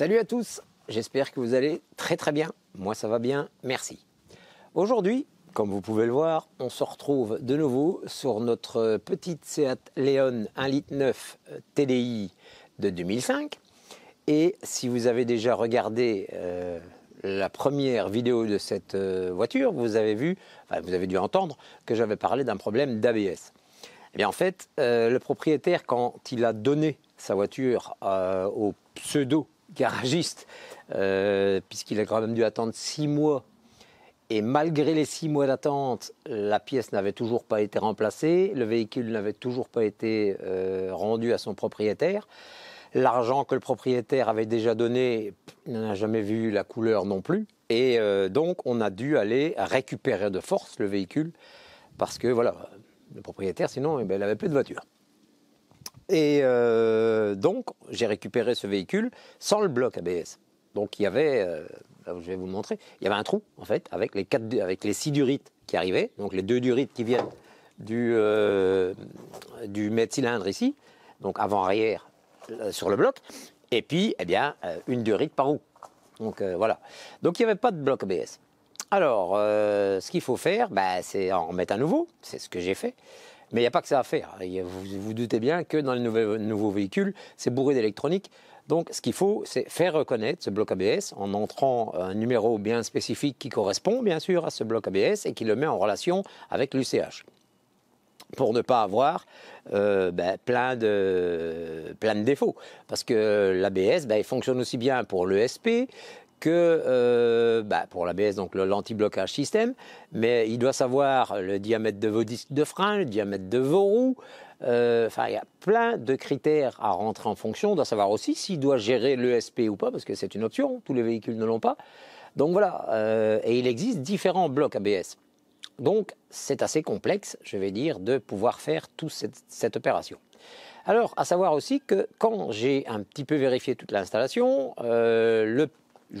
Salut à tous, j'espère que vous allez très bien. Moi ça va bien, merci. Aujourd'hui, comme vous pouvez le voir, on se retrouve de nouveau sur notre petite Seat Leon 1,9 L TDI de 2005. Et si vous avez déjà regardé la première vidéo de cette voiture, vous avez dû entendre que j'avais parlé d'un problème d'ABS. Eh bien en fait, le propriétaire, quand il a donné sa voiture au pseudo-garagiste, puisqu'il a quand même dû attendre 6 mois, et malgré les 6 mois d'attente, la pièce n'avait toujours pas été remplacée, le véhicule n'avait toujours pas été rendu à son propriétaire. L'argent que le propriétaire avait déjà donné, il n'en a jamais vu la couleur non plus. Et donc, on a dû aller récupérer de force le véhicule parce que, voilà, le propriétaire, sinon, il n'avait plus de voiture. Et donc, j'ai récupéré ce véhicule sans le bloc ABS. Donc, il y avait, je vais vous le montrer, il y avait un trou, en fait, avec les 6 durites qui arrivaient. Donc, les 2 durites qui viennent du mètre-cylindre ici, donc avant-arrière, sur le bloc, et puis eh bien une durite par roue. Donc voilà. Donc il n'y avait pas de bloc ABS. Alors ce qu'il faut faire, c'est en remettre un nouveau. C'est ce que j'ai fait. Mais il n'y a pas que ça à faire. Vous vous doutez bien que dans les nouveaux véhicules, c'est bourré d'électronique. Donc ce qu'il faut, c'est faire reconnaître ce bloc ABS en entrant un numéro bien spécifique qui correspond bien sûr à ce bloc ABS et qui le met en relation avec l'UCH. Pour ne pas avoir plein de défauts. Parce que l'ABS, il fonctionne aussi bien pour l'ESP que pour l'ABS, donc l'anti-blocage système, mais il doit savoir le diamètre de vos disques de frein, le diamètre de vos roues. Il y a plein de critères à rentrer en fonction. On doit savoir aussi s'il doit gérer l'ESP ou pas, parce que c'est une option, tous les véhicules ne l'ont pas. Donc voilà, et il existe différents blocs ABS. Donc, c'est assez complexe, je vais dire, de pouvoir faire toute cette opération. Alors, à savoir aussi que quand j'ai un petit peu vérifié toute l'installation, je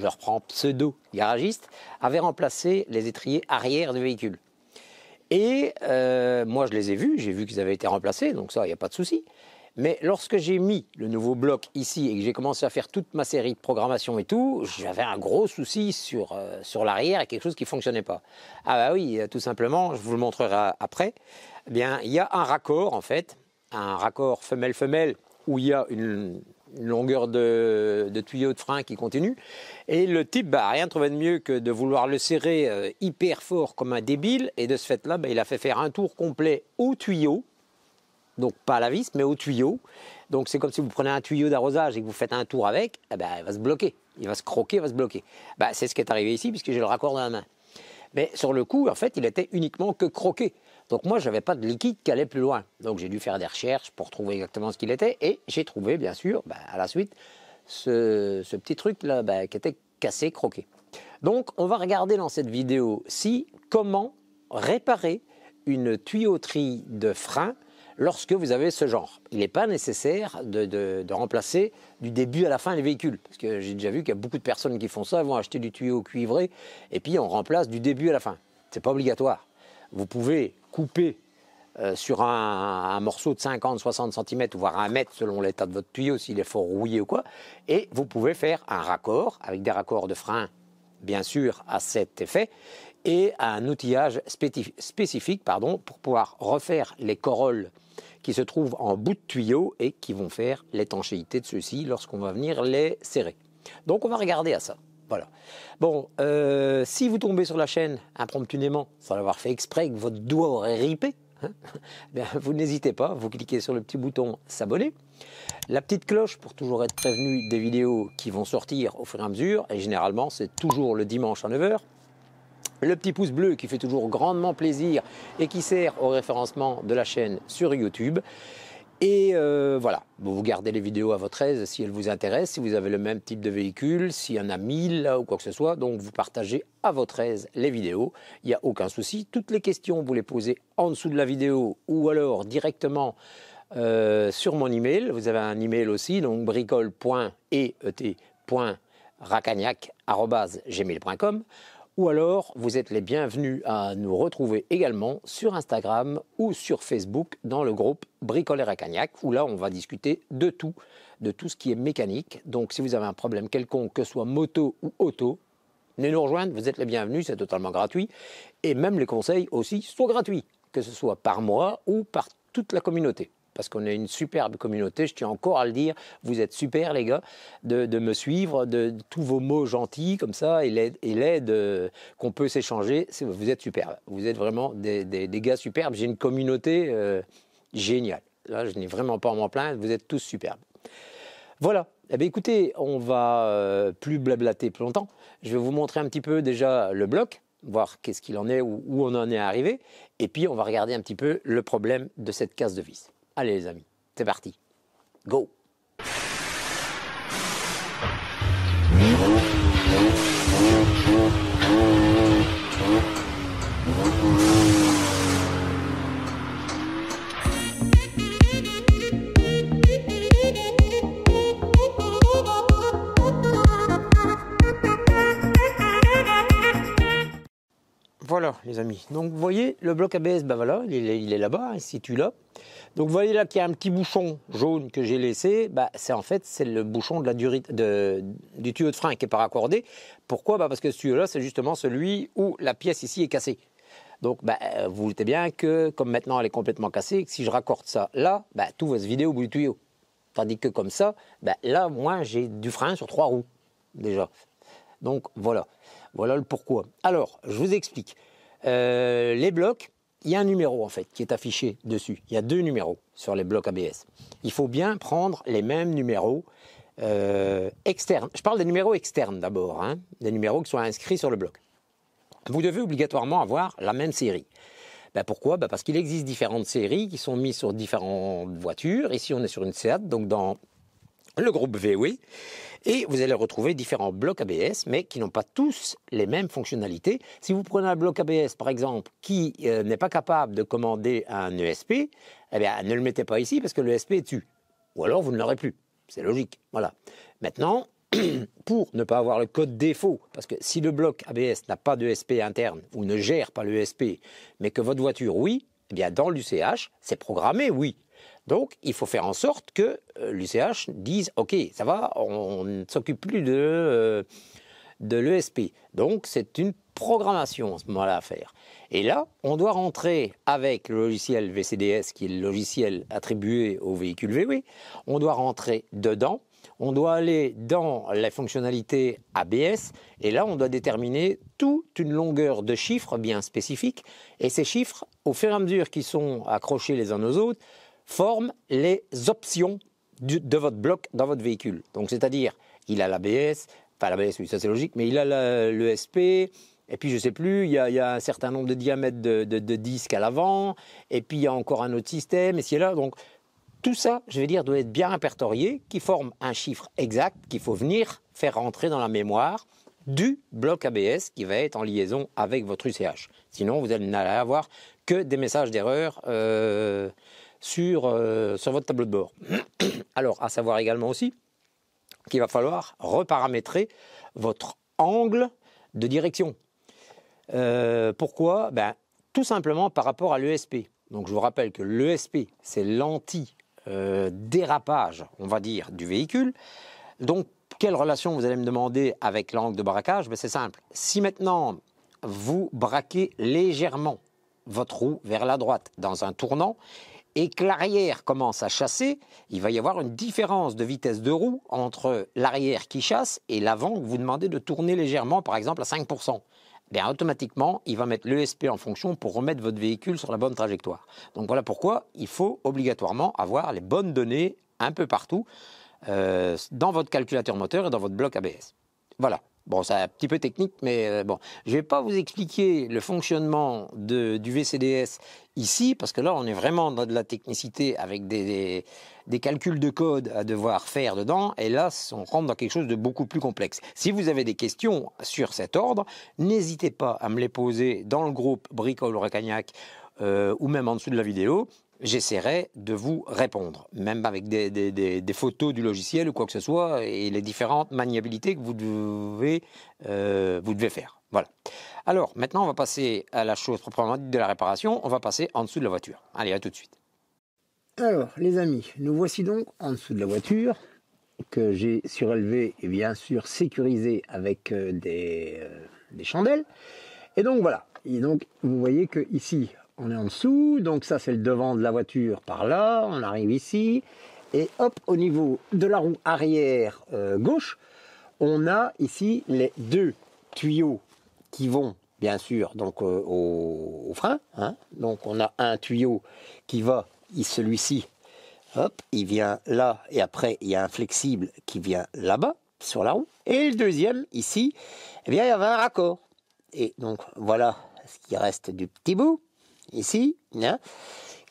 reprends pseudo-garagiste, avait remplacé les étriers arrière du véhicule. Et moi, je les ai vus, j'ai vu qu'ils avaient été remplacés, donc ça, il n'y a pas de souci. Mais lorsque j'ai mis le nouveau bloc ici et que j'ai commencé à faire toute ma série de programmation et tout, j'avais un gros souci sur l'arrière et quelque chose qui ne fonctionnait pas. Ah bah oui, tout simplement, je vous le montrerai après. Eh bien, il y a un raccord en fait, un raccord femelle-femelle où il y a une longueur de tuyau de frein qui continue. Et le type, rien trouvé de mieux que de vouloir le serrer hyper fort comme un débile. Et de ce fait-là, il a fait faire un tour complet au tuyau. Donc pas à la vis, mais au tuyau. Donc c'est comme si vous prenez un tuyau d'arrosage et que vous faites un tour avec, il va se bloquer, il va se croquer, il va se bloquer. C'est ce qui est arrivé ici puisque j'ai le raccord dans la main. Mais sur le coup, en fait, il était uniquement que croqué. Donc moi, je n'avais pas de liquide qui allait plus loin. Donc j'ai dû faire des recherches pour trouver exactement ce qu'il était. Et j'ai trouvé, bien sûr, à la suite, ce petit truc-là qui était cassé, croqué. Donc on va regarder dans cette vidéo-ci comment réparer une tuyauterie de frein lorsque vous avez ce genre. Il n'est pas nécessaire de remplacer du début à la fin les véhicules. Parce que j'ai déjà vu qu'il y a beaucoup de personnes qui font ça, elles vont acheter du tuyau cuivré et puis on remplace du début à la fin. Ce n'est pas obligatoire. Vous pouvez couper sur un morceau de 50-60 cm, voire 1 mètre selon l'état de votre tuyau, s'il est fort rouillé ou quoi. Et vous pouvez faire un raccord avec des raccords de frein, bien sûr, à cet effet, et un outillage spécifique pour pouvoir refaire les corolles qui se trouvent en bout de tuyau et qui vont faire l'étanchéité de ceux-ci lorsqu'on va venir les serrer. Donc on va regarder à ça. Voilà. Bon, si vous tombez sur la chaîne impromptunément, sans l'avoir fait exprès, que votre doigt aurait ripé, vous n'hésitez pas, vous cliquez sur le petit bouton s'abonner. La petite cloche pour toujours être prévenu des vidéos qui vont sortir au fur et à mesure, et généralement c'est toujours le dimanche à 9 h. Le petit pouce bleu qui fait toujours grandement plaisir et qui sert au référencement de la chaîne sur YouTube. Et voilà, vous gardez les vidéos à votre aise si elles vous intéressent, si vous avez le même type de véhicule, s'il y en a 1000 là, ou quoi que ce soit. Donc vous partagez à votre aise les vidéos, il n'y a aucun souci. Toutes les questions, vous les posez en dessous de la vidéo ou alors directement sur mon email. Vous avez un email aussi, donc bricole.et.racagnac@gmail.com. ou alors vous êtes les bienvenus à nous retrouver également sur Instagram ou sur Facebook dans le groupe Bricoleur à Cagnac, où là on va discuter de tout ce qui est mécanique. Donc si vous avez un problème quelconque, que ce soit moto ou auto, venez nous rejoindre, vous êtes les bienvenus, c'est totalement gratuit. Et même les conseils aussi sont gratuits, que ce soit par moi ou par toute la communauté. Parce qu'on est une superbe communauté, je tiens encore à le dire, vous êtes super les gars, de me suivre, de tous vos mots gentils comme ça, et l'aide qu'on peut s'échanger, vous êtes superbes, vous êtes vraiment des gars superbes, j'ai une communauté géniale, là je n'ai vraiment pas à m'en plaindre, vous êtes tous superbes. Voilà, eh bien, écoutez, on va plus blablater plus longtemps, je vais vous montrer un petit peu déjà le bloc, voir qu'est-ce qu'il en est, où on en est arrivé, et puis on va regarder un petit peu le problème de cette casse de vis. Allez les amis, c'est parti. Go! Voilà les amis, donc vous voyez le bloc ABS, ben voilà, il est là-bas, il se situe là. Donc vous voyez là qu'il y a un petit bouchon jaune que j'ai laissé, bah, c'est le bouchon de du tuyau de frein qui n'est pas raccordé. Pourquoi? Bah, parce que ce tuyau-là, c'est justement celui où la pièce ici est cassée. Donc bah, vous doutez bien que comme maintenant elle est complètement cassée, si je raccorde ça là, bah, tout va se vider au bout du tuyau. Tandis que comme ça, bah, là moi j'ai du frein sur 3 roues déjà. Donc voilà le pourquoi. Alors je vous explique. Les blocs, il y a un numéro en fait qui est affiché dessus. Il y a 2 numéros sur les blocs ABS. Il faut bien prendre les mêmes numéros externes. Je parle des numéros externes d'abord, hein, des numéros qui sont inscrits sur le bloc. Vous devez obligatoirement avoir la même série. Ben pourquoi? Ben parce qu'il existe différentes séries qui sont mises sur différentes voitures. Ici, on est sur une Seat, donc dans le groupe VW. Et vous allez retrouver différents blocs ABS, mais qui n'ont pas tous les mêmes fonctionnalités. Si vous prenez un bloc ABS, par exemple, qui n'est pas capable de commander un ESP, eh bien, ne le mettez pas ici parce que le ESP est dessus. Ou alors, vous ne l'aurez plus. C'est logique. Voilà. Maintenant, pour ne pas avoir le code défaut, parce que si le bloc ABS n'a pas d'ESP interne ou ne gère pas l'ESP, mais que votre voiture, oui, eh bien, dans l'UCH, c'est programmé, oui. Donc, il faut faire en sorte que l'UCH dise « Ok, ça va, on ne s'occupe plus de l'ESP. » Donc, c'est une programmation à ce moment-là à faire. Et là, on doit rentrer avec le logiciel VCDS, qui est le logiciel attribué au véhicule VW. On doit rentrer dedans. On doit aller dans les fonctionnalités ABS. Et là, on doit déterminer toute une longueur de chiffres bien spécifiques. Et ces chiffres, au fur et à mesure qu'ils sont accrochés les uns aux autres, forment les options de votre bloc dans votre véhicule. Donc, c'est-à-dire, il a l'ABS, enfin l'ABS, oui, ça c'est logique, mais il a l'ESP, et puis je ne sais plus, il y a un certain nombre de diamètres de disques à l'avant, et puis il y a encore un autre système, et c'est là. Donc, tout ça, je vais dire, doit être bien répertorié, qui forme un chiffre exact qu'il faut venir faire rentrer dans la mémoire du bloc ABS qui va être en liaison avec votre UCH. Sinon, vous n'allez avoir que des messages d'erreur sur votre tableau de bord. Alors, à savoir également aussi qu'il va falloir reparamétrer votre angle de direction. Pourquoi? Ben, tout simplement par rapport à l'ESP. Donc, je vous rappelle que l'ESP, c'est l'anti-dérapage, on va dire, du véhicule. Donc, quelle relation vous allez me demander avec l'angle de braquage? Ben, c'est simple. Si maintenant, vous braquez légèrement votre roue vers la droite dans un tournant, et que l'arrière commence à chasser, il va y avoir une différence de vitesse de roue entre l'arrière qui chasse et l'avant que vous demandez de tourner légèrement, par exemple à 5%. Bien, automatiquement, il va mettre l'ESP en fonction pour remettre votre véhicule sur la bonne trajectoire. Donc voilà pourquoi il faut obligatoirement avoir les bonnes données un peu partout dans votre calculateur moteur et dans votre bloc ABS. Voilà. Bon, c'est un petit peu technique, mais bon, je ne vais pas vous expliquer le fonctionnement du VCDS ici, parce que là, on est vraiment dans de la technicité avec des calculs de code à devoir faire dedans, et là, on rentre dans quelque chose de beaucoup plus complexe. Si vous avez des questions sur cet ordre, n'hésitez pas à me les poser dans le groupe Bricoleur à Cagnac ou même en dessous de la vidéo. j'essaierai de vous répondre, même avec des photos du logiciel ou quoi que ce soit, et les différentes maniabilités que vous devez faire. Voilà. Alors, maintenant, on va passer à la chose proprement dite de la réparation. On va passer en dessous de la voiture. Allez, à tout de suite. Alors, les amis, nous voici donc en dessous de la voiture, que j'ai surélevé et bien sûr sécurisé avec des chandelles. Et donc voilà, et donc vous voyez que ici on est en dessous, donc ça c'est le devant de la voiture par là, on arrive ici, et hop, au niveau de la roue arrière gauche, on a ici les deux tuyaux qui vont bien sûr donc au frein, hein. Donc on a un tuyau qui va, celui-ci, hop, il vient là, et après il y a un flexible qui vient là-bas sur la roue, et le deuxième ici, eh bien il y avait un raccord. Et donc voilà ce qui reste du petit bout, ici, hein,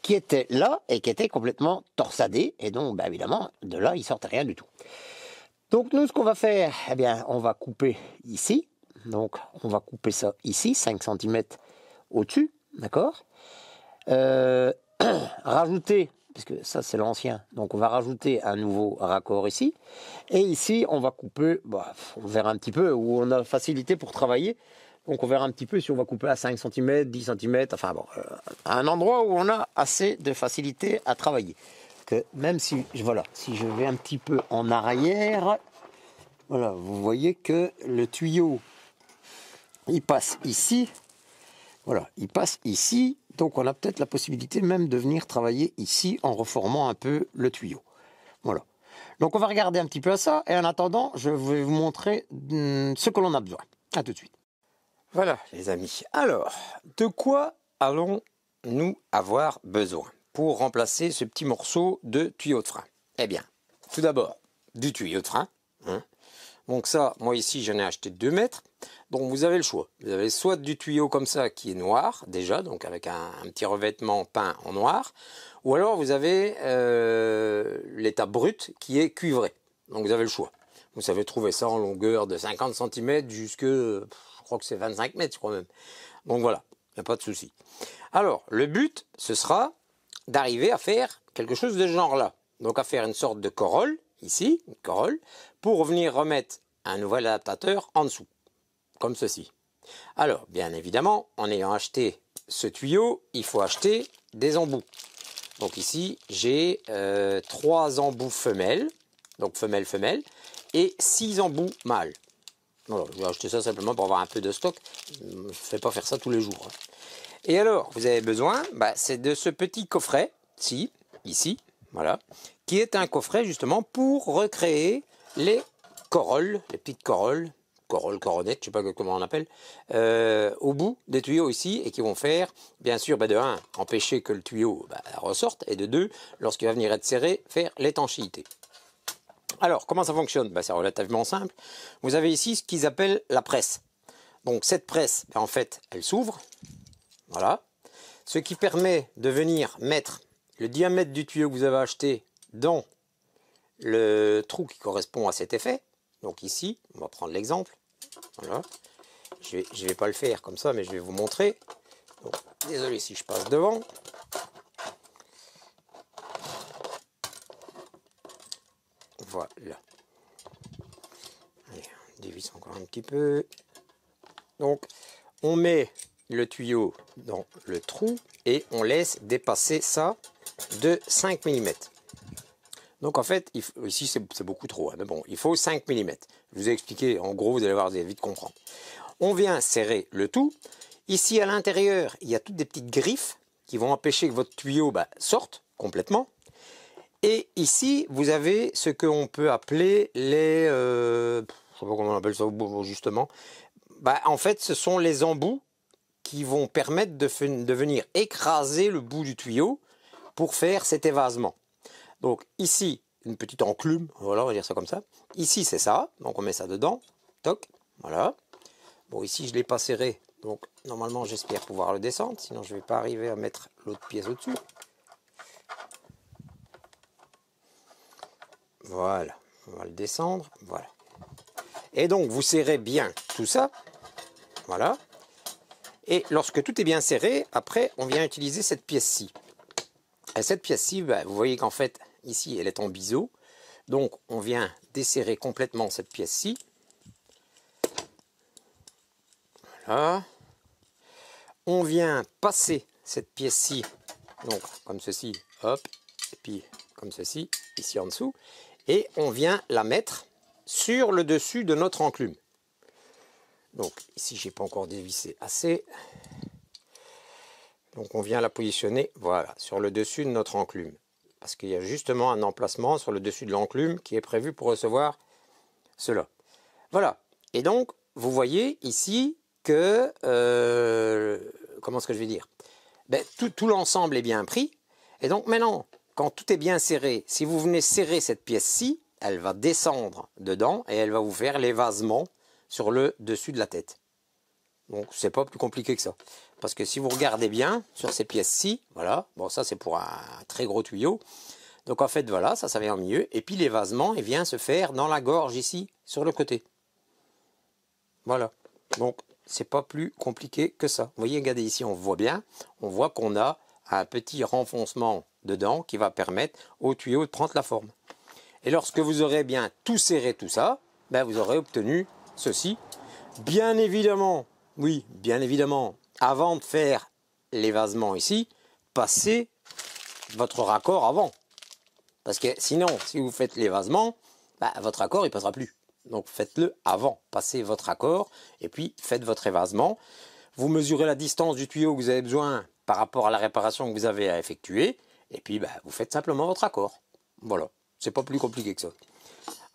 qui était là et qui était complètement torsadé. Et donc, bah, évidemment, de là, il sortait rien du tout. Donc nous, ce qu'on va faire, eh bien, on va couper ici. Donc, on va couper ça ici, 5 cm au-dessus, d'accord. Rajouter, puisque ça c'est l'ancien, donc on va rajouter un nouveau raccord ici. Et ici, on va couper, bah, on verra un petit peu où on a facilité pour travailler. Donc on verra un petit peu si on va couper à 5 cm, 10 cm, enfin bon, à un endroit où on a assez de facilité à travailler. Que même si, voilà, si je vais un petit peu en arrière, voilà, vous voyez que le tuyau, il passe ici, voilà, il passe ici, donc on a peut-être la possibilité même de venir travailler ici en reformant un peu le tuyau. Voilà. Donc on va regarder un petit peu à ça, et en attendant, je vais vous montrer ce que l'on a besoin. A tout de suite. Voilà les amis, alors de quoi allons-nous avoir besoin pour remplacer ce petit morceau de tuyau de frein? Eh bien, tout d'abord du tuyau de frein, hein. Donc ça, moi ici j'en ai acheté 2 mètres, donc vous avez le choix, vous avez soit du tuyau comme ça qui est noir déjà, donc avec un petit revêtement peint en noir, ou alors vous avez l'état brut qui est cuivré, donc vous avez le choix. Vous savez trouver ça en longueur de 50 cm jusque... je crois que c'est 25 mètres, je crois même. Donc voilà, il n'y a pas de souci. Alors, le but, ce sera d'arriver à faire quelque chose de ce genre-là. Donc à faire une sorte de corolle, ici, une corolle, pour venir remettre un nouvel adaptateur en dessous, comme ceci. Alors, bien évidemment, en ayant acheté ce tuyau, il faut acheter des embouts. Donc ici, j'ai 3 embouts femelles, donc femelle-femelle, et 6 embouts mâles. Voilà, je vais acheter ça simplement pour avoir un peu de stock. Je ne fais pas faire ça tous les jours. Et alors, vous avez besoin, c'est de ce petit coffret, ici, voilà, qui est un coffret justement pour recréer les corolles, les petites corolles, coronettes, je ne sais pas comment on appelle, au bout des tuyaux ici, et qui vont faire, bien sûr, de 1, empêcher que le tuyau ressorte, et de 2, lorsqu'il va venir être serré, faire l'étanchéité. Alors, comment ça fonctionne? C'est relativement simple. Vous avez ici ce qu'ils appellent la presse. Donc, cette presse, en fait, elle s'ouvre. Voilà. Ce qui permet de venir mettre le diamètre du tuyau que vous avez acheté dans le trou qui correspond à cet effet. Donc ici, on va prendre l'exemple. Voilà. Je vais pas le faire comme ça, mais je vais vous montrer. Donc, désolé si je passe devant. Voilà. Allez, on dévisse encore un petit peu. Donc, on met le tuyau dans le trou et on laisse dépasser ça de 5 mm. Donc, en fait, ici, c'est beaucoup trop, hein, mais bon, il faut 5 mm. Je vous ai expliqué, en gros, vous allez voir, vous allez vite comprendre. On vient serrer le tout. Ici, à l'intérieur, il y a toutes des petites griffes qui vont empêcher que votre tuyau sorte complètement. Et ici, vous avez ce qu'on peut appeler les... je ne sais pas comment on appelle ça justement. En fait, ce sont les embouts qui vont permettre de venir écraser le bout du tuyau pour faire cet évasement. Donc ici, une petite enclume, voilà, on va dire ça comme ça. Ici, c'est ça, donc on met ça dedans. Toc, voilà. Bon, ici, je ne l'ai pas serré, donc normalement, j'espère pouvoir le descendre, sinon je ne vais pas arriver à mettre l'autre pièce au-dessus. Voilà, on va le descendre, voilà. Et donc, vous serrez bien tout ça, voilà. Et lorsque tout est bien serré, après, on vient utiliser cette pièce-ci. Et cette pièce-ci, bah, vous voyez qu'en fait, ici, elle est en biseau. Donc, on vient desserrer complètement cette pièce-ci. Voilà. On vient passer cette pièce-ci, donc comme ceci, hop, et puis comme ceci, ici en dessous. Et on vient la mettre sur le dessus de notre enclume. Donc, ici, je n'ai pas encore dévissé assez. Donc, on vient la positionner, voilà, sur le dessus de notre enclume. Parce qu'il y a justement un emplacement sur le dessus de l'enclume qui est prévu pour recevoir cela. Voilà. Et donc, vous voyez ici que... comment est-ce que je vais dire? Ben, tout l'ensemble est bien pris. Et donc maintenant, quand tout est bien serré, si vous venez serrer cette pièce-ci, elle va descendre dedans et elle va vous faire l'évasement sur le dessus de la tête. Donc, c'est pas plus compliqué que ça. Parce que si vous regardez bien sur ces pièces-ci, voilà, bon, ça c'est pour un très gros tuyau. Donc en fait, voilà, ça vient au milieu. Et puis l'évasement, il vient se faire dans la gorge ici, sur le côté. Voilà. Donc, c'est pas plus compliqué que ça. Vous voyez, regardez ici, on voit bien. On voit qu'on a un petit renfoncement dedans qui va permettre au tuyau de prendre la forme. Et lorsque vous aurez bien tout serré, tout ça, ben vous aurez obtenu ceci. Bien évidemment, oui, bien évidemment, avant de faire l'évasement ici, passez votre raccord avant. Parce que sinon, si vous faites l'évasement, ben, votre raccord, il ne passera plus. Donc faites-le avant, passez votre raccord et puis faites votre évasement. Vous mesurez la distance du tuyau que vous avez besoin par rapport à la réparation que vous avez à effectuer. Et puis vous faites simplement votre raccord. Voilà, c'est pas plus compliqué que ça.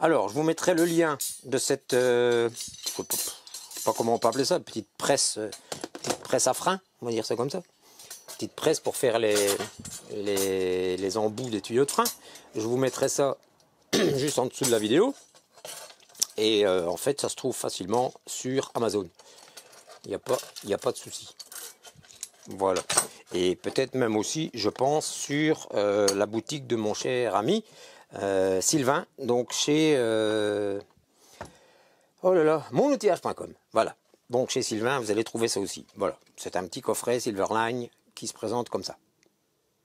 Alors, je vous mettrai le lien de cette, je sais pas comment on peut appeler ça, petite presse à frein, on va dire ça comme ça. Petite presse pour faire les embouts des tuyaux de frein. Je vous mettrai ça juste en dessous de la vidéo. Et en fait, ça se trouve facilement sur Amazon. Il n'y a pas de souci. Voilà. Et peut-être même aussi, je pense, sur la boutique de mon cher ami Sylvain. Donc chez oh là là, monoutillage.com. Voilà. Donc chez Sylvain, vous allez trouver ça aussi. Voilà. C'est un petit coffret Silverline qui se présente comme ça.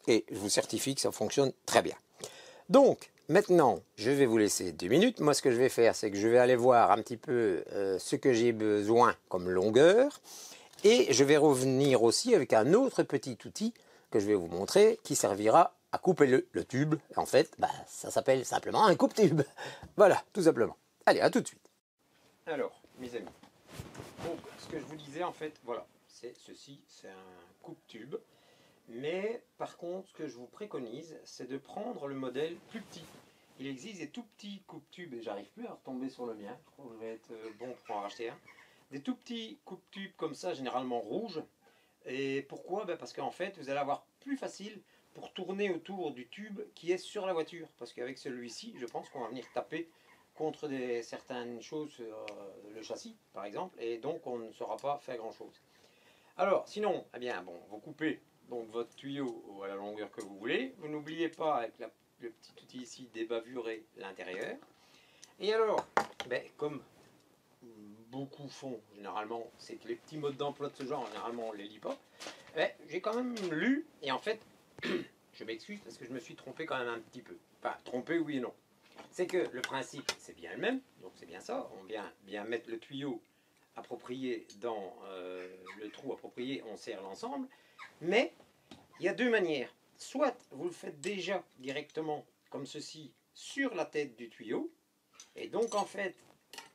Et je vous certifie que ça fonctionne très bien. Donc, maintenant, je vais vous laisser 2 minutes. Moi, ce que je vais faire, c'est que je vais aller voir un petit peu ce que j'ai besoin comme longueur. Et je vais revenir aussi avec un autre petit outil que je vais vous montrer qui servira à couper le tube. En fait, ça s'appelle simplement un coupe-tube. Voilà, tout simplement. Allez, à tout de suite. Alors, mes amis, donc, ce que je vous disais, en fait, voilà, c'est ceci, c'est un coupe-tube. Mais par contre, ce que je vous préconise, c'est de prendre le modèle plus petit. Il existe des tout petits coupe-tubes, et j'arrive plus à retomber sur le mien. Je crois que je vais être bon pour en racheter un. Des tout petits coupe-tubes comme ça, généralement rouges. Et pourquoi? Parce qu'en fait, vous allez avoir plus facile pour tourner autour du tube qui est sur la voiture. Parce qu'avec celui-ci, je pense qu'on va venir taper contre certaines choses sur le châssis, par exemple. Et donc, on ne saura pas faire grand-chose. Alors, sinon, eh bien, bon, vous coupez donc votre tuyau à la longueur que vous voulez. Vous n'oubliez pas, avec le petit outil ici, débavurer l'intérieur. Et alors, comme beaucoup font généralement, c'est que les petits modes d'emploi de ce genre, généralement on ne les lit pas. J'ai quand même lu, et en fait, je m'excuse parce que je me suis trompé quand même un petit peu. Enfin, trompé oui et non. C'est que le principe, c'est bien le même, donc c'est bien ça. On vient bien mettre le tuyau approprié dans le trou approprié, on serre l'ensemble. Mais il y a 2 manières. Soit vous le faites déjà directement comme ceci sur la tête du tuyau, et donc en fait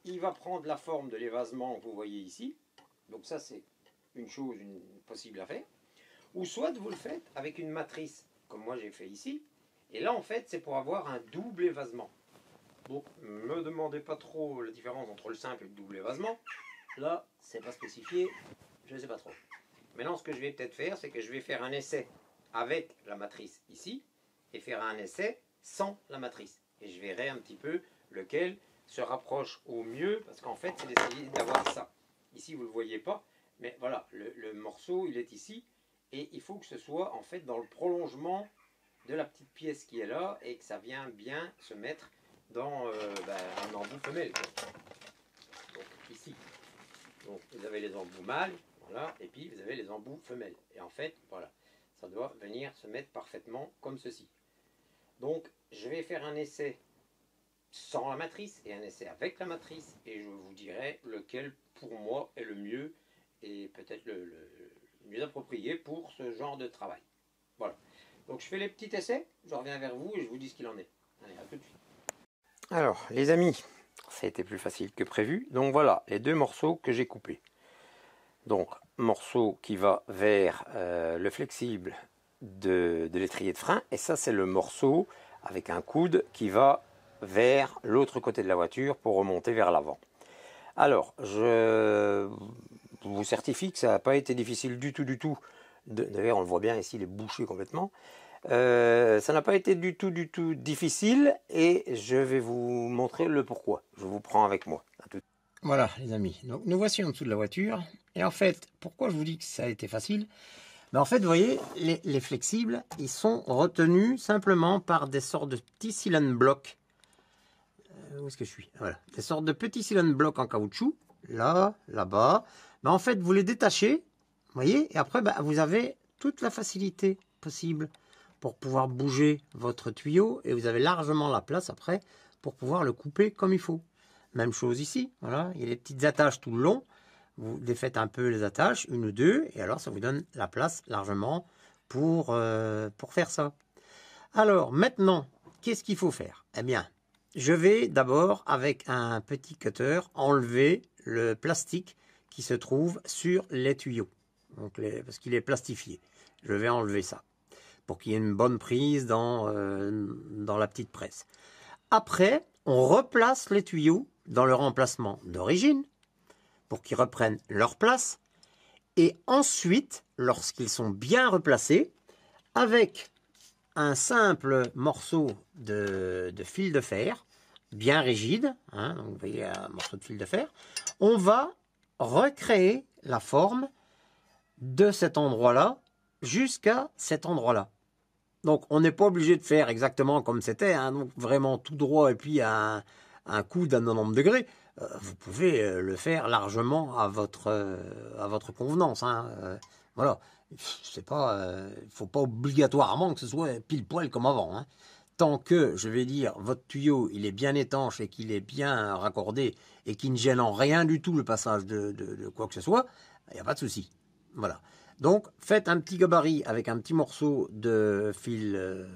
il va prendre la forme de l'évasement que vous voyez ici. Donc ça c'est une chose possible à faire. Ou soit vous le faites avec une matrice comme moi j'ai fait ici, et là en fait c'est pour avoir un double évasement. Donc ne me demandez pas trop la différence entre le simple et le double évasement. Là c'est pas spécifié, je ne sais pas trop. Maintenant, ce que je vais peut-être faire, c'est que je vais faire un essai avec la matrice ici et faire un essai sans la matrice. Et je verrai un petit peu lequel se rapproche au mieux, parce qu'en fait, c'est d'essayer d'avoir ça. Ici, vous ne le voyez pas, mais voilà, le morceau, il est ici, et il faut que ce soit en fait dans le prolongement de la petite pièce qui est là, et que ça vienne bien se mettre dans un embout femelle. Donc ici. Donc vous avez les embouts mâles. Voilà, et puis vous avez les embouts femelles. Et en fait, voilà. ça doit venir se mettre parfaitement comme ceci. Donc je vais faire un essai sans la matrice et un essai avec la matrice et je vous dirai lequel pour moi est le mieux et peut-être le mieux approprié pour ce genre de travail. Voilà. Donc je fais les petits essais, je reviens vers vous et je vous dis ce qu'il en est. Allez, à tout de suite. Alors les amis, ça a été plus facile que prévu. Donc voilà les deux morceaux que j'ai coupés. Donc morceau qui va vers le flexible de l'étrier de frein et ça c'est le morceau avec un coude qui va vers l'autre côté de la voiture pour remonter vers l'avant. Alors je vous certifie que ça n'a pas été difficile du tout. D'ailleurs on le voit bien ici, il est bouché complètement. Ça n'a pas été du tout difficile et je vais vous montrer le pourquoi. Je vous prends avec moi. Voilà les amis, donc nous voici en dessous de la voiture et en fait pourquoi je vous dis que ça a été facile, ben, en fait vous voyez les flexibles ils sont retenus simplement par des sortes de petits cylindres blocs. Où est-ce que je suis? Voilà, des sortes de petits cylindres blocs en caoutchouc, là, là-bas. Ben, en fait vous les détachez, vous voyez, et après ben, vous avez toute la facilité possible pour pouvoir bouger votre tuyau et vous avez largement la place après pour pouvoir le couper comme il faut. Même chose ici, voilà, il y a des petites attaches tout le long, vous défaites un peu les attaches, une ou deux, et alors ça vous donne la place largement pour faire ça. Alors maintenant, qu'est-ce qu'il faut faire? Eh bien, je vais d'abord avec un petit cutter enlever le plastique qui se trouve sur les tuyaux, donc parce qu'il est plastifié. Je vais enlever ça pour qu'il y ait une bonne prise dans la petite presse. Après, on replace les tuyaux dans leur emplacement d'origine pour qu'ils reprennent leur place. Et ensuite, lorsqu'ils sont bien replacés, avec un simple morceau de fil de fer, bien rigide, hein, donc vous voyez un morceau de fil de fer, on va recréer la forme de cet endroit-là jusqu'à cet endroit-là. Donc on n'est pas obligé de faire exactement comme c'était, hein, donc vraiment tout droit et puis un coude à 90 degrés. Vous pouvez le faire largement à votre convenance. Hein, voilà, c'est pas, faut pas obligatoirement que ce soit pile poil comme avant. Hein. Tant que, je vais dire, votre tuyau il est bien étanche et qu'il est bien raccordé et qu'il ne gêne en rien du tout le passage de quoi que ce soit, il n'y a pas de souci. Voilà. Donc, faites un petit gabarit avec un petit morceau de fil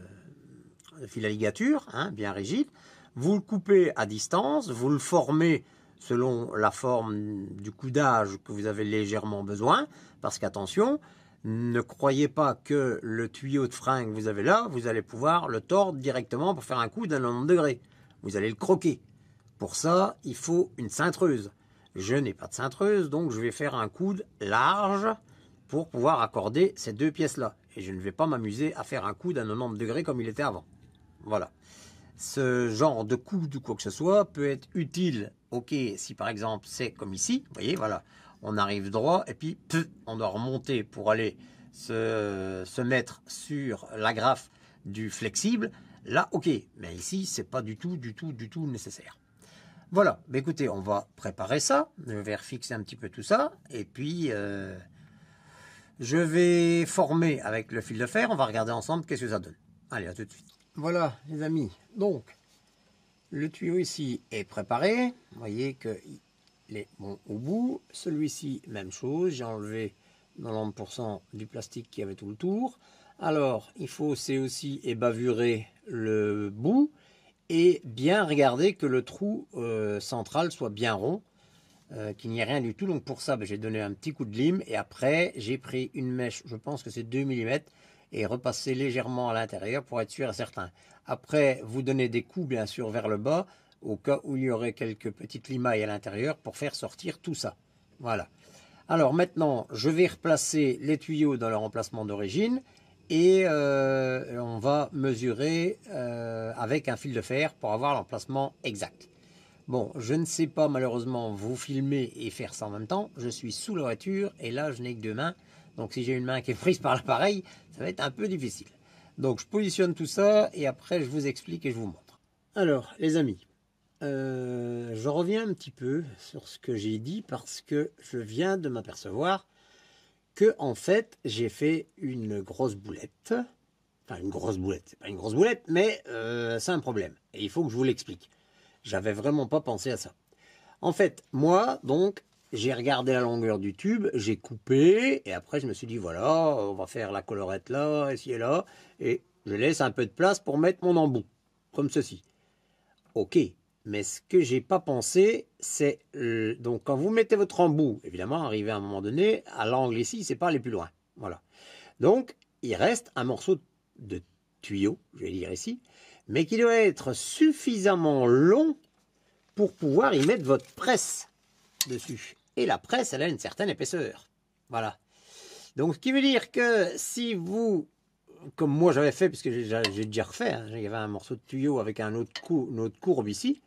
à ligature, hein, bien rigide. Vous le coupez à distance, vous le formez selon la forme du coudage que vous avez légèrement besoin. Parce qu'attention, ne croyez pas que le tuyau de frein que vous avez là, vous allez pouvoir le tordre directement pour faire un coude à 90 degrés. Vous allez le croquer. Pour ça, il faut une cintreuse. Je n'ai pas de cintreuse, donc je vais faire un coude large pour pouvoir accorder ces deux pièces-là. Et je ne vais pas m'amuser à faire un coude à 90 degrés comme il était avant. Voilà. Ce genre de coude ou quoi que ce soit peut être utile, ok, si par exemple c'est comme ici, vous voyez, voilà, on arrive droit et puis on doit remonter pour aller se mettre sur l'agrafe du flexible. Là, ok, mais ici, c'est pas du tout nécessaire. Voilà, bah écoutez, on va préparer ça, je vais refixer un petit peu tout ça, et puis je vais former avec le fil de fer, on va regarder ensemble qu'est-ce que ça donne. Allez, à tout de suite. Voilà, les amis, donc, le tuyau ici est préparé, vous voyez qu'il est bon au bout. Celui-ci, même chose, j'ai enlevé 90% du plastique qui avait tout le tour. Alors, il faut aussi ébavurer le bout et bien regarder que le trou central soit bien rond, qu'il n'y ait rien du tout. Donc pour ça, j'ai donné un petit coup de lime et après, j'ai pris une mèche, je pense que c'est 2 mm, et repassé légèrement à l'intérieur pour être sûr et certain. Après, vous donnez des coups bien sûr vers le bas au cas où il y aurait quelques petites limailles à l'intérieur pour faire sortir tout ça. Voilà. Alors maintenant, je vais replacer les tuyaux dans leur emplacement d'origine et on va mesurer avec un fil de fer pour avoir l'emplacement exact. Bon, je ne sais pas malheureusement vous filmer et faire ça en même temps. Je suis sous la voiture et là je n'ai que deux mains. Donc si j'ai une main qui est prise par l'appareil, ça va être un peu difficile. Donc je positionne tout ça et après je vous explique et je vous montre. Alors les amis, je reviens un petit peu sur ce que j'ai dit parce que je viens de m'apercevoir que en fait, j'ai fait une grosse boulette. Enfin, une grosse boulette, c'est pas une grosse boulette, mais c'est un problème. Et il faut que je vous l'explique. J'avais vraiment pas pensé à ça. En fait, moi, donc, j'ai regardé la longueur du tube, j'ai coupé, et après je me suis dit, voilà, on va faire la collerette là, ici et là, et je laisse un peu de place pour mettre mon embout, comme ceci. Ok, mais ce que j'ai pas pensé, c'est, donc quand vous mettez votre embout, évidemment, arrivé à un moment donné, à l'angle ici, c'est pas aller plus loin. Voilà. Donc, il reste un morceau de tuyau, je vais dire ici, mais qui doit être suffisamment long pour pouvoir y mettre votre presse dessus. Et la presse, elle a une certaine épaisseur. Voilà. Donc, ce qui veut dire que si vous, comme moi j'avais fait, puisque j'ai déjà refait, hein, il y avait un morceau de tuyau avec une autre courbe ici,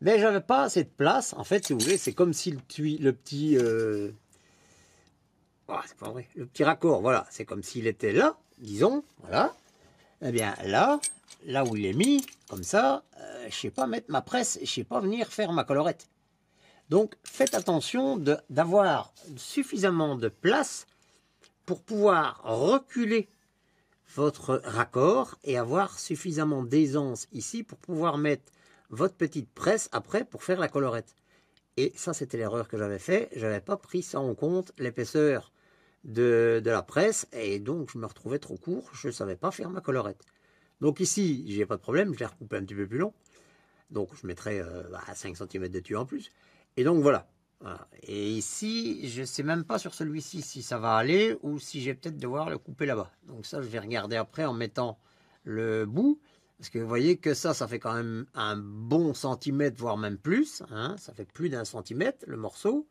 mais j'avais pas assez de place. En fait, si vous voulez, c'est comme si le petit... oh, c'est pas vrai. Le petit raccord, voilà, c'est comme s'il était là, disons, voilà. Eh bien, là où il est mis, comme ça, je sais pas mettre ma presse, je sais pas venir faire ma collerette. Donc, faites attention d'avoir suffisamment de place pour pouvoir reculer votre raccord et avoir suffisamment d'aisance ici pour pouvoir mettre votre petite presse après pour faire la collerette. Et ça, c'était l'erreur que j'avais fait. Je n'avais pas pris ça en compte, l'épaisseur de la presse, et donc je me retrouvais trop court. Je ne savais pas faire ma collerette. Donc ici, j'ai pas de problème, je l'ai recoupé un petit peu plus long. Donc je mettrai 5 cm de tuyau en plus. Et donc voilà. Voilà. Et ici, je ne sais même pas sur celui-ci si ça va aller ou si je vais peut-être devoir le couper là-bas. Donc ça, je vais regarder après en mettant le bout. Parce que vous voyez que ça fait quand même un bon centimètre, voire même plus. Hein, ça fait plus d'1 centimètre le morceau.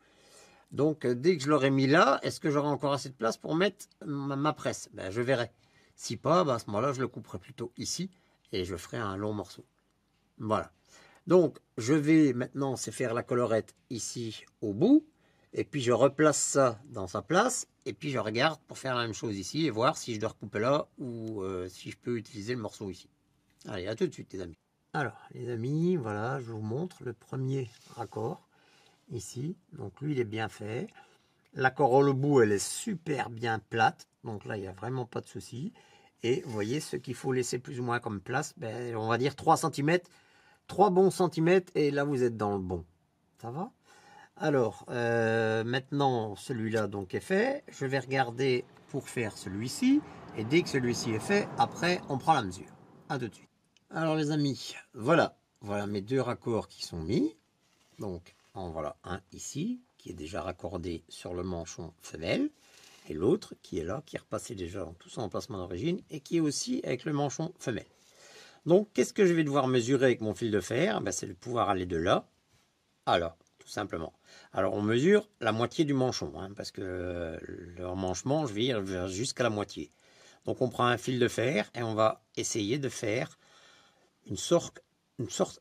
Donc dès que je l'aurai mis là, est-ce que j'aurai encore assez de place pour mettre ma presse? Ben, je verrai. Si pas, ben, à ce moment-là, je le couperai plutôt ici et je ferai un long morceau. Voilà. Donc, je vais maintenant faire la collerette ici au bout. Et puis, je replace ça dans sa place. Et puis, je regarde pour faire la même chose ici et voir si je dois recouper là ou si je peux utiliser le morceau ici. Allez, à tout de suite, les amis. Alors, les amis, voilà, je vous montre le premier raccord ici. Donc, lui, il est bien fait. La corolle au bout, elle est super bien plate. Donc là, il n'y a vraiment pas de souci. Et vous voyez, ce qu'il faut laisser plus ou moins comme place, ben, on va dire 3 cm. 3 bons centimètres et là vous êtes dans le bon. Ça va? Alors, maintenant celui-là donc est fait. Je vais regarder pour faire celui-ci. Et dès que celui-ci est fait, après on prend la mesure. A tout de suite. Alors les amis, voilà. Voilà mes deux raccords qui sont mis. Donc, en voilà un ici, qui est déjà raccordé sur le manchon femelle. Et l'autre qui est là, qui est repassé déjà en tout son emplacement d'origine. Et qui est aussi avec le manchon femelle. Donc, qu'est-ce que je vais devoir mesurer avec mon fil de fer? Ben, c'est de pouvoir aller de là à là, tout simplement. Alors, on mesure la moitié du manchon, hein, parce que le emmanchement, je vais ir jusqu'à la moitié. Donc, on prend un fil de fer et on va essayer de faire une sorte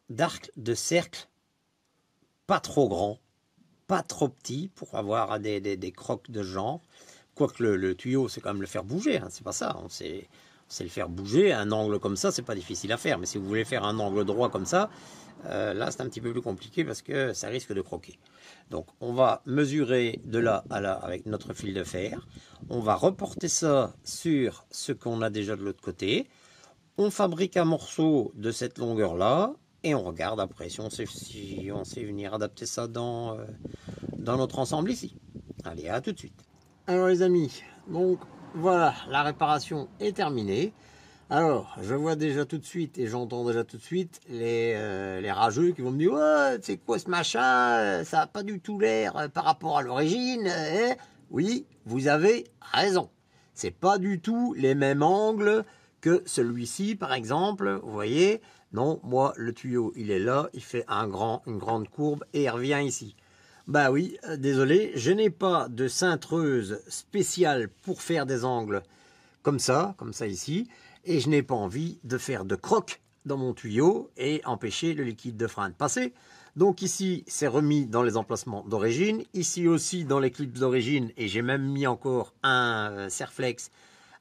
d'arc de cercle, pas trop grand, pas trop petit, pour avoir des crocs de genre. Quoique le tuyau, c'est quand même le faire bouger, hein, c'est pas ça, c'est le faire bouger. Un angle comme ça, c'est pas difficile à faire. Mais si vous voulez faire un angle droit comme ça, là, c'est un petit peu plus compliqué parce que ça risque de croquer. Donc, on va mesurer de là à là avec notre fil de fer. On va reporter ça sur ce qu'on a déjà de l'autre côté. On fabrique un morceau de cette longueur-là et on regarde après si on sait venir adapter ça dans notre ensemble ici. Allez, à tout de suite. Alors les amis, donc voilà, la réparation est terminée. Alors, je vois déjà tout de suite et j'entends déjà tout de suite les rageux qui vont me dire « Ouais, c'est quoi ce machin? Ça n'a pas du tout l'air par rapport à l'origine. » Oui, vous avez raison. C'est pas du tout les mêmes angles que celui-ci, par exemple. Vous voyez? Non, moi, le tuyau, il est là, il fait une grande courbe et il revient ici. Bah oui, désolé, je n'ai pas de cintreuse spéciale pour faire des angles comme ça ici. Et je n'ai pas envie de faire de crocs dans mon tuyau et empêcher le liquide de frein de passer. Donc ici, c'est remis dans les emplacements d'origine. Ici aussi, dans les clips d'origine. Et j'ai même mis encore un Serflex,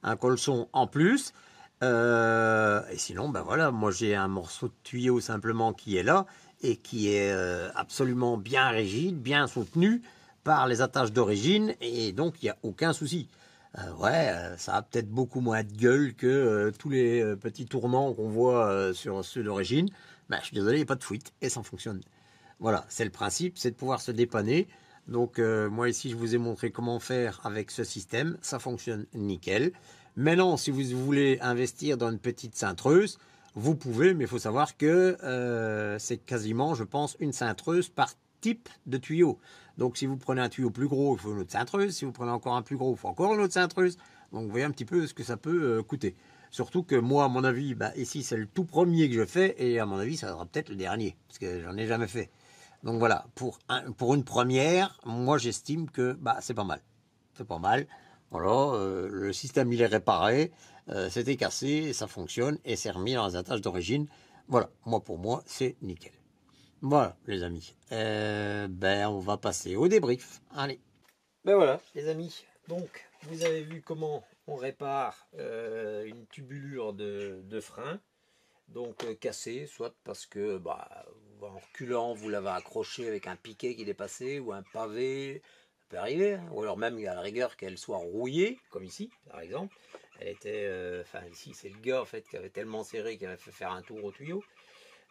un colson en plus. Et sinon, ben voilà, moi j'ai un morceau de tuyau simplement qui est là et qui est absolument bien rigide, bien soutenu par les attaches d'origine et donc il n'y a aucun souci. Ça a peut-être beaucoup moins de gueule que tous les petits tournants qu'on voit sur ceux d'origine. Ben, je suis désolé, il n'y a pas de fuite et ça fonctionne. Voilà, c'est le principe, c'est de pouvoir se dépanner. Donc moi ici, je vous ai montré comment faire avec ce système. Ça fonctionne nickel. Maintenant, si vous voulez investir dans une petite cintreuse, vous pouvez, mais il faut savoir que c'est quasiment, je pense, une cintreuse par type de tuyau. Donc si vous prenez un tuyau plus gros, il faut une autre cintreuse. Si vous prenez encore un plus gros, il faut encore une autre cintreuse. Donc vous voyez un petit peu ce que ça peut coûter. Surtout que moi, à mon avis, ici c'est le tout premier que je fais et à mon avis, ça sera peut-être le dernier parce que j'en ai jamais fait. Donc voilà, pour une première, moi j'estime que c'est pas mal. C'est pas mal. Voilà, le système il est réparé, c'était cassé, ça fonctionne et c'est remis dans les attaches d'origine. Voilà, pour moi, c'est nickel. Voilà, les amis. On va passer au débrief. Allez. Ben voilà, les amis. Donc, vous avez vu comment on répare une tubulure de frein. Donc cassée, soit parce que en reculant, vous l'avez accroché avec un piquet qui est dépassé ou un pavé. Ça peut arriver, hein. Ou alors même à la rigueur qu'elle soit rouillée, comme ici, par exemple. Elle était, ici c'est le gars en fait qui avait tellement serré qu'il avait fait faire un tour au tuyau.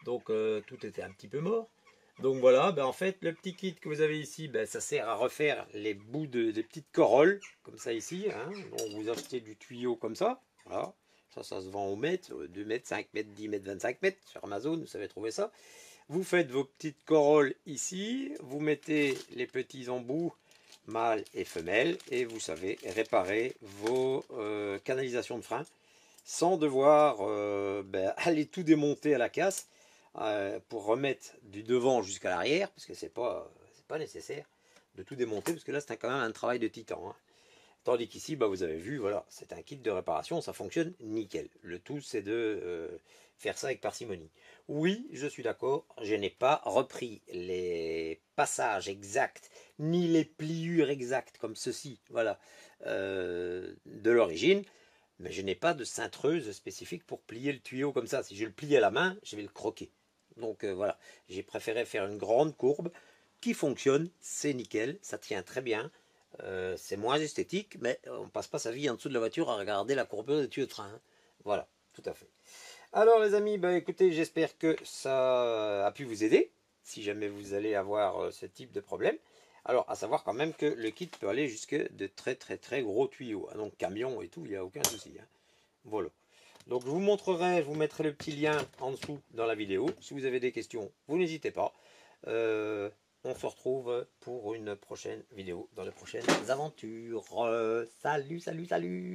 Donc tout était un petit peu mort. Donc voilà, en fait le petit kit que vous avez ici, ça sert à refaire les bouts des petites corolles, comme ça ici. Hein. Donc vous achetez du tuyau comme ça, voilà. Ça se vend au mètre, 2 mètres, 5 mètres, 10 mètres, 25 mètres. Sur Amazon, vous savez trouver ça. Vous faites vos petites corolles ici. Vous mettez les petits embouts, mâles et femelles. Et vous savez réparer vos canalisations de frein sans devoir aller tout démonter à la casse pour remettre du devant jusqu'à l'arrière. Parce que c'est pas nécessaire de tout démonter. Parce que là, c'est quand même un travail de titan. Hein. Tandis qu'ici, vous avez vu, voilà, c'est un kit de réparation, ça fonctionne nickel. Le tout, c'est de faire ça avec parcimonie. Oui, je suis d'accord, je n'ai pas repris les passages exacts, ni les pliures exactes, comme ceci, voilà, de l'origine, mais je n'ai pas de cintreuse spécifique pour plier le tuyau comme ça. Si je le plie à la main, je vais le croquer. Donc voilà, j'ai préféré faire une grande courbe qui fonctionne, c'est nickel, ça tient très bien. C'est moins esthétique, mais on passe pas sa vie en dessous de la voiture à regarder la courbure des tuyaux de train. Hein. Voilà, tout à fait. Alors les amis, écoutez, j'espère que ça a pu vous aider, si jamais vous allez avoir ce type de problème. Alors, à savoir quand même que le kit peut aller jusque de très très très gros tuyaux. Hein. Donc camion et tout, il n'y a aucun souci. Hein. Voilà. Donc je vous montrerai, je vous mettrai le petit lien en dessous dans la vidéo. Si vous avez des questions, vous n'hésitez pas. On se retrouve pour une prochaine vidéo dans les prochaines aventures. Salut, salut, salut!